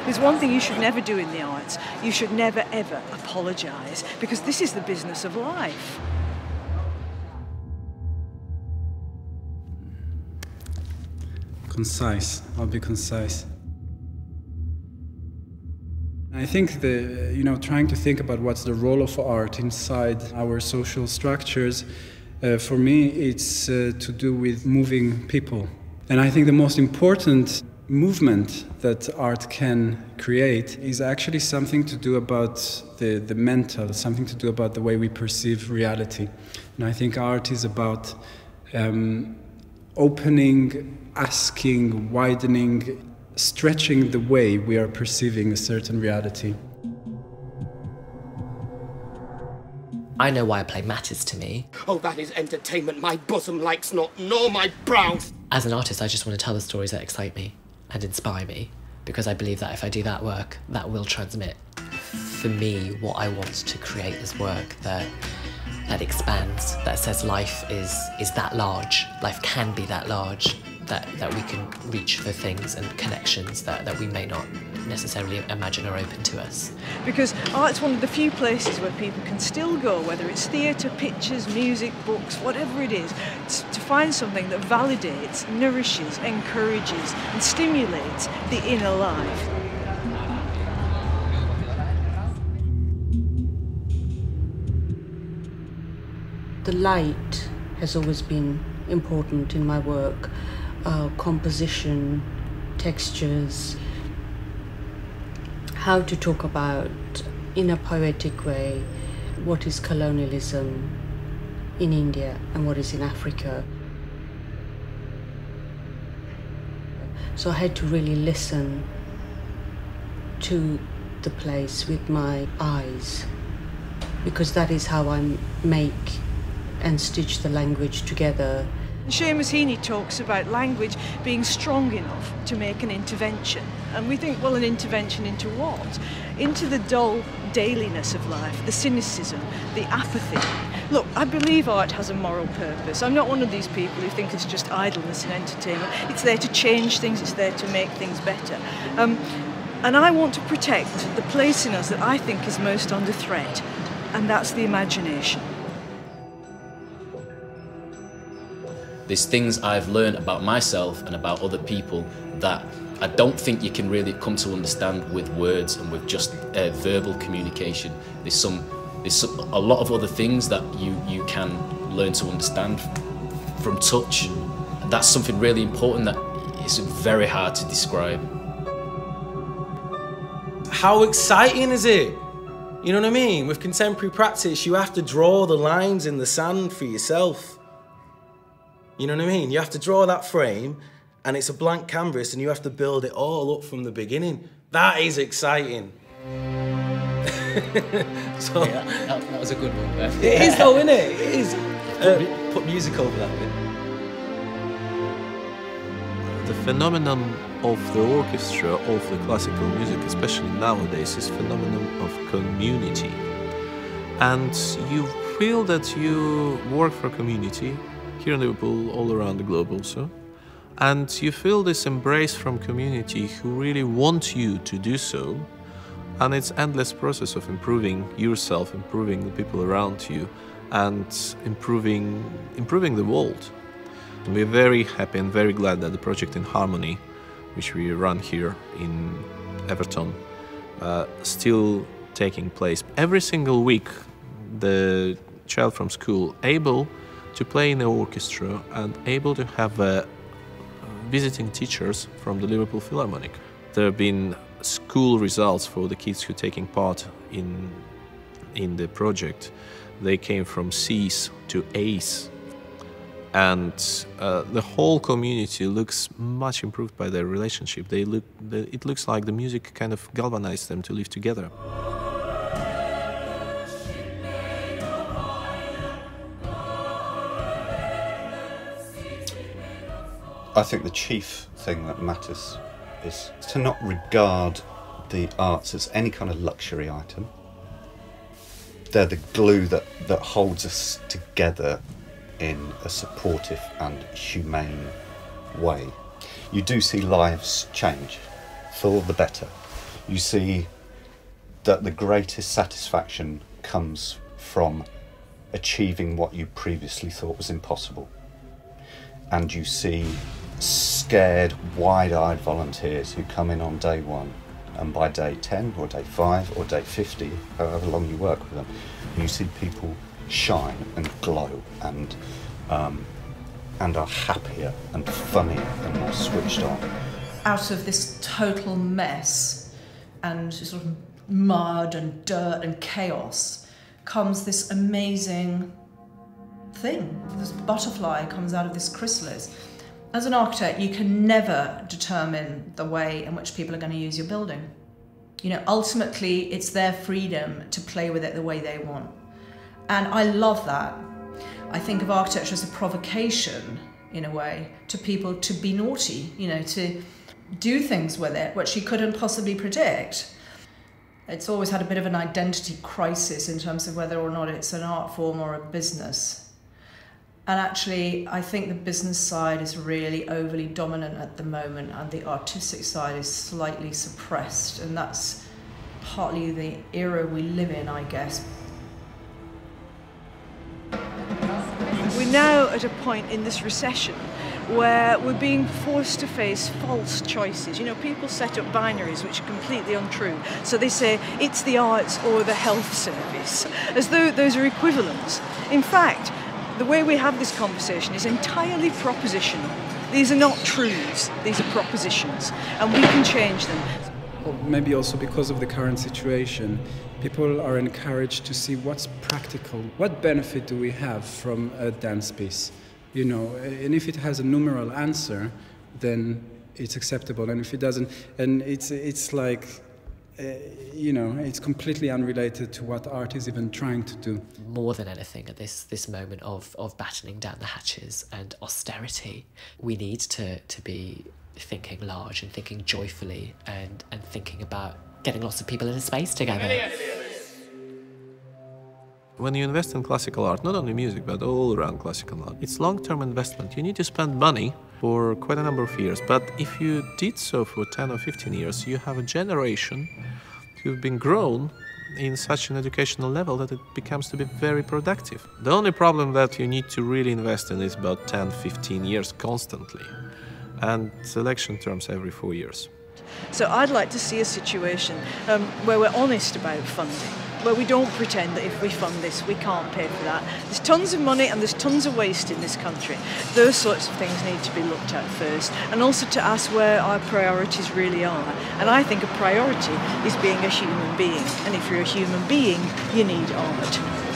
There's one thing you should never do in the arts. You should never, ever apologise, because this is the business of life. Concise. I'll be concise. I think trying to think about what's the role of art inside our social structures, for me, it's to do with moving people. And I think the most important movement that art can create is actually something to do about the mental, something to do about the way we perceive reality. And I think art is about opening, asking, widening, stretching the way we are perceiving a certain reality. I know why a play matters to me. Oh, that is entertainment my bosom likes not, nor my brows. As an artist, I just want to tell the stories that excite me and inspire me, because I believe that if I do that work, that will transmit. For me, what I want to create is work that expands, that says life is that large, life can be that large, that we can reach for things and connections that we may not necessarily imagine are open to us. Because art's one of the few places where people can still go, whether it's theatre, pictures, music, books, whatever it is, to find something that validates, nourishes, encourages and stimulates the inner life. The light has always been important in my work. Composition, textures, how to talk about, in a poetic way, what is colonialism in India and what is in Africa. So I had to really listen to the place with my eyes, because that is how I make and stitch the language together. Seamus Heaney talks about language being strong enough to make an intervention. And we think, well, an intervention into what? Into the dull dailiness of life, the cynicism, the apathy. Look, I believe art has a moral purpose. I'm not one of these people who think it's just idleness and entertainment. It's there to change things, it's there to make things better. And I want to protect the place in us that I think is most under threat, and that's the imagination. There's things I've learned about myself and about other people that I don't think you can really come to understand with words and with just verbal communication. There's a lot of other things that you can learn to understand from touch. That's something really important that is very hard to describe. How exciting is it? You know what I mean? With contemporary practice, you have to draw the lines in the sand for yourself. You know what I mean? You have to draw that frame, and it's a blank canvas, and you have to build it all up from the beginning. That is exciting. So, yeah, that was a good one there. It is though, isn't it? It is. Put music over that bit. The phenomenon of the orchestra, of the classical music, especially nowadays, is phenomenon of community. And you feel that you work for a community, here in Liverpool, all around the globe also. And you feel this embrace from community who really want you to do so. And it's an endless process of improving yourself, improving the people around you, and improving the world. And we're very happy and very glad that the project In Harmony, which we run here in Everton, still taking place. Every single week, the child from school able to play in the orchestra and able to have visiting teachers from the Liverpool Philharmonic. There have been school results for the kids who are taking part in the project. They came from C's to A's, and the whole community looks much improved by their relationship. It looks like the music kind of galvanized them to live together. I think the chief thing that matters is to not regard the arts as any kind of luxury item. They're the glue that holds us together in a supportive and humane way. You do see lives change for the better, You see that the greatest satisfaction comes from achieving what you previously thought was impossible. And you see scared, wide-eyed volunteers who come in on day 1, and by day 10 or day 5 or day 50, however long you work with them, you see people shine and glow and are happier and funnier and more switched on. Out of this total mess and sort of mud and dirt and chaos comes this amazing thing. This butterfly comes out of this chrysalis. As an architect, you can never determine the way in which people are going to use your building. You know, ultimately, it's their freedom to play with it the way they want. And I love that. I think of architecture as a provocation, in a way, to people to be naughty, you know, to do things with it, which you couldn't possibly predict. It's always had a bit of an identity crisis in terms of whether or not it's an art form or a business. And actually, I think the business side is really overly dominant at the moment, and the artistic side is slightly suppressed. And that's partly the era we live in, I guess. We're now at a point in this recession where we're being forced to face false choices. You know, people set up binaries which are completely untrue. So they say it's the arts or the health service, as though those are equivalents. In fact, the way we have this conversation is entirely propositional. These are not truths, these are propositions, and we can change them. Well, maybe also because of the current situation, people are encouraged to see what's practical. What benefit do we have from a dance piece? You know, and if it has a numeral answer, then it's acceptable, and if it doesn't, and it's like, you know, it's completely unrelated to what art is even trying to do. More than anything, at this moment of battening down the hatches and austerity, we need to be thinking large and thinking joyfully and thinking about getting lots of people in a space together. When you invest in classical art, not only music, but all around classical art, it's long-term investment. You need to spend money for quite a number of years. But if you did so for 10 or 15 years, you have a generation who've been grown in such an educational level that it becomes to be very productive. The only problem that you need to really invest in is about 10, 15 years constantly, and selection terms every 4 years. So I'd like to see a situation where we're honest about funding, where we don't pretend that if we fund this, we can't pay for that. There's tons of money and there's tons of waste in this country. Those sorts of things need to be looked at first, and also to ask where our priorities really are. And I think a priority is being a human being. And if you're a human being, you need art.